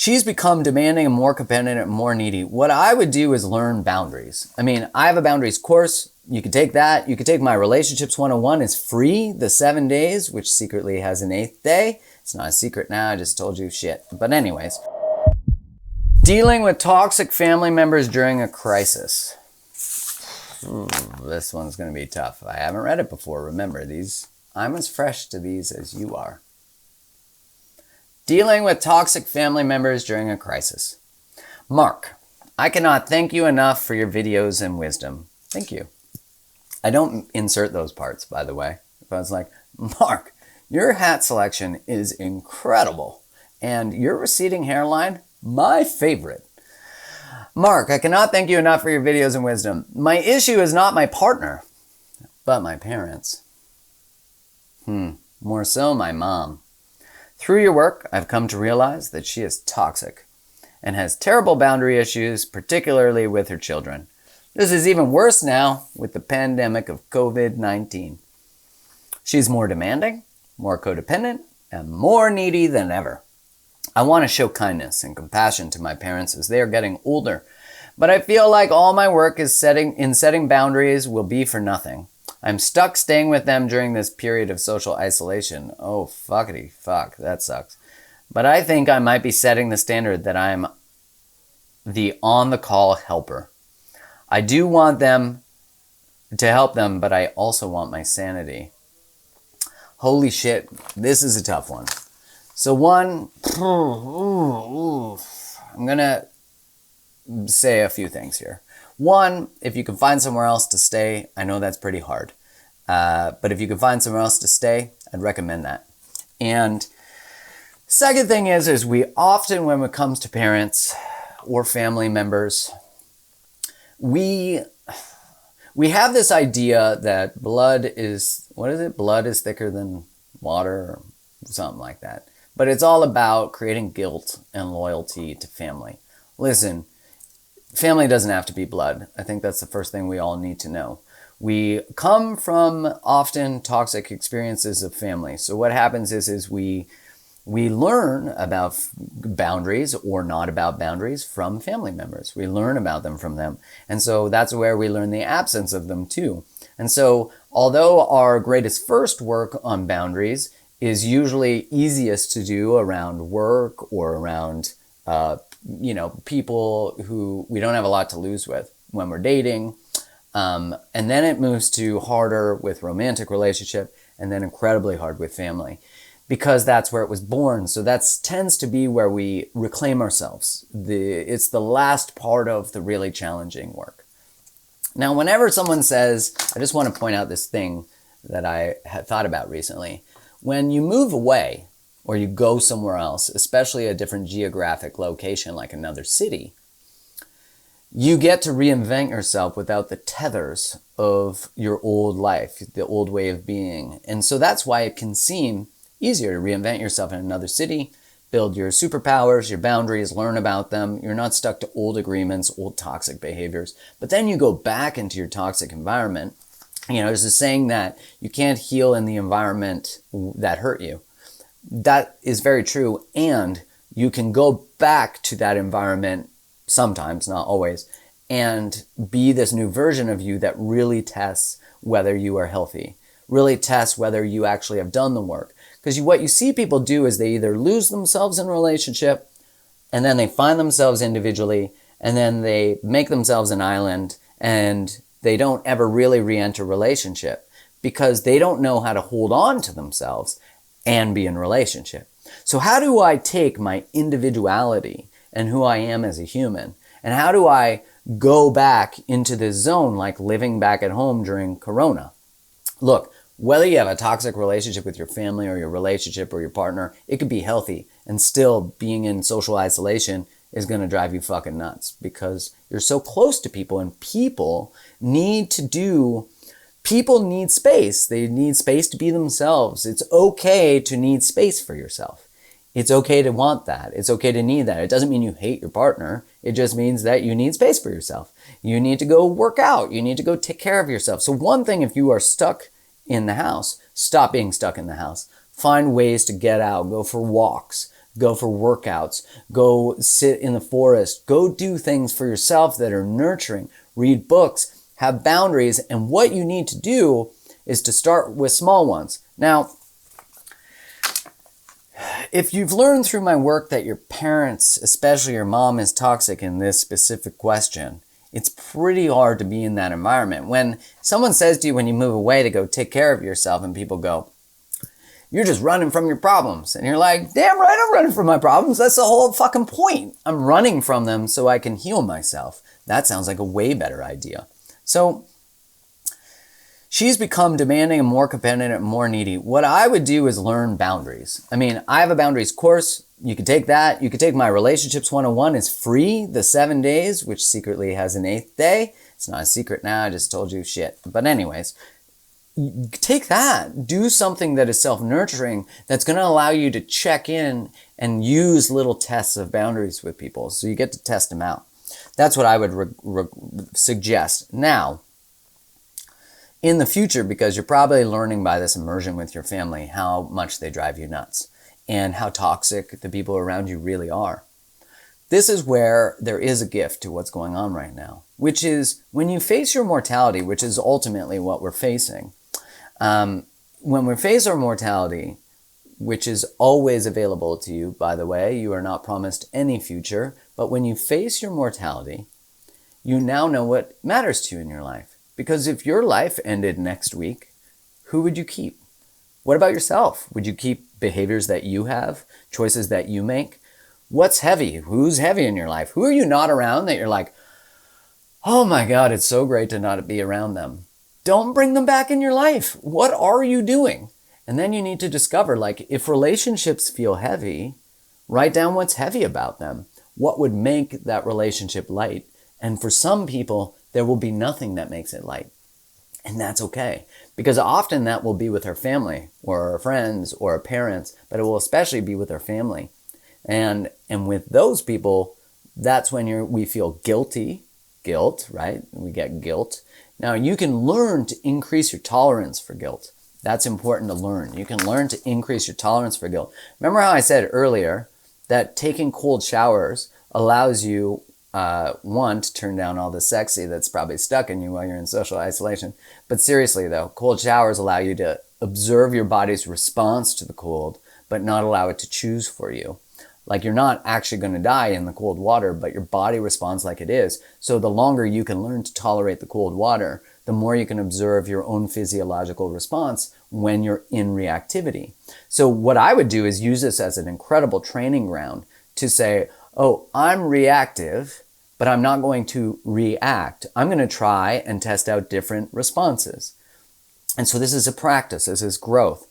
She's become demanding and more competitive and more needy. What I would do is learn boundaries. I mean, I have a boundaries course. You could take that. You could take my Relationships 101. It's free, the 7 days, which secretly has an 8th day. It's not a secret now. I just told you shit. But anyways, dealing with toxic family members during a crisis. Ooh, this one's going to be tough. I haven't read it before. Remember, I'm as fresh to these as you are. Dealing with toxic family members during a crisis. Mark, I cannot thank you enough for your videos and wisdom. Thank you. I don't insert those parts, by the way. If I was like, Mark, your hat selection is incredible. And your receding hairline, my favorite. Mark, I cannot thank you enough for your videos and wisdom. My issue is not my partner, but my parents. More so my mom. Through your work, I've come to realize that she is toxic and has terrible boundary issues, particularly with her children. This is even worse now with the pandemic of COVID-19. She's more demanding, more codependent, and more needy than ever. I want to show kindness and compassion to my parents as they are getting older, but I feel like all my work in setting boundaries will be for nothing. I'm stuck staying with them during this period of social isolation. Oh, fuckity fuck, that sucks. But I think I might be setting the standard that I'm the on-the-call helper. I do want them to help them, but I also want my sanity. Holy shit, this is a tough one. So one, I'm gonna say a few things here. One, if you can find somewhere else to stay, I know that's pretty hard. But if you can find somewhere else to stay, I'd recommend that. And second thing is we often, when it comes to parents or family members, we have this idea that blood is thicker than water or something like that. But it's all about creating guilt and loyalty to family. Listen, family doesn't have to be blood. I think that's the first thing we all need to know. We come from often toxic experiences of family. So what happens is we learn about boundaries or not about boundaries from family members. We learn about them from them. And so that's where we learn the absence of them too. And so although our greatest first work on boundaries is usually easiest to do around work or around people who we don't have a lot to lose with when we're dating. And then it moves to harder with romantic relationship and then incredibly hard with family because that's where it was born. So that tends to be where we reclaim ourselves. It's the last part of the really challenging work. Now, whenever someone says, I just want to point out this thing that I had thought about recently. When you move away or you go somewhere else, especially a different geographic location like another city, you get to reinvent yourself without the tethers of your old life, the old way of being. And so that's why it can seem easier to reinvent yourself in another city, build your superpowers, your boundaries, learn about them. You're not stuck to old agreements, old toxic behaviors. But then you go back into your toxic environment. There's a saying that you can't heal in the environment that hurt you. That is very true. And you can go back to that environment sometimes, not always, and be this new version of you that really tests whether you are healthy, really tests whether you actually have done the work. Because what you see people do is they either lose themselves in a relationship and then they find themselves individually and then they make themselves an island and they don't ever really re-enter relationship because they don't know how to hold on to themselves and be in relationship. So how do I take my individuality and who I am as a human, and how do I go back into this zone like living back at home during Corona? Look, whether you have a toxic relationship with your family or your relationship or your partner, it could be healthy, and still being in social isolation is going to drive you fucking nuts because you're so close to people, and people need space. They need space to be themselves. It's okay to need space for yourself. It's okay to want that. It's okay to need that. It doesn't mean you hate your partner. It just means that you need space for yourself. You need to go work out. You need to go take care of yourself. So one thing, if you are stuck in the house, stop being stuck in the house. Find ways to get out, go for walks, Go for workouts. Go sit in the forest. Go do things for yourself that are nurturing. Read books. Have boundaries. And what you need to do is to start with small ones. Now, if you've learned through my work that your parents, especially your mom, is toxic in this specific question, it's pretty hard to be in that environment. When someone says to you when you move away to go take care of yourself and people go, you're just running from your problems. And you're like, damn right, I'm running from my problems. That's the whole fucking point. I'm running from them so I can heal myself. That sounds like a way better idea. So she's become demanding and more competitive and more needy. What I would do is learn boundaries. I mean, I have a boundaries course. You could take that. You could take my Relationships 101. It's free, the 7 days, which secretly has an 8th day. It's not a secret now. I just told you shit. But anyways, take that. Do something that is self-nurturing that's going to allow you to check in and use little tests of boundaries with people. So you get to test them out. That's what I would suggest. Now, in the future, because you're probably learning by this immersion with your family how much they drive you nuts and how toxic the people around you really are. This is where there is a gift to what's going on right now, which is when you face your mortality, which is ultimately what we're facing. When we face our mortality, which is always available to you, by the way, you are not promised any future, but when you face your mortality, you now know what matters to you in your life. Because if your life ended next week, who would you keep? What about yourself? Would you keep behaviors that you have, choices that you make? What's heavy? Who's heavy in your life? Who are you not around that you're like, oh my God, it's so great to not be around them. Don't bring them back in your life. What are you doing? And then you need to discover, like, if relationships feel heavy, write down what's heavy about them. What would make that relationship light? And for some people, there will be nothing that makes it light. And that's okay. Because often that will be with our family or our friends or our parents, but it will especially be with our family. And with those people, that's when we feel guilt, right? We get guilt. Now you can learn to increase your tolerance for guilt. That's important to learn. You can learn to increase your tolerance for guilt. Remember how I said earlier that taking cold showers allows you one, to turn down all the sexy that's probably stuck in you while you're in social isolation. But seriously though, cold showers allow you to observe your body's response to the cold, but not allow it to choose for you. Like you're not actually going to die in the cold water, but your body responds like it is. So the longer you can learn to tolerate the cold water, the more you can observe your own physiological response when you're in reactivity. So what I would do is use this as an incredible training ground to say, oh, I'm reactive, but I'm not going to react. I'm going to try and test out different responses. And so this is a practice. This is growth.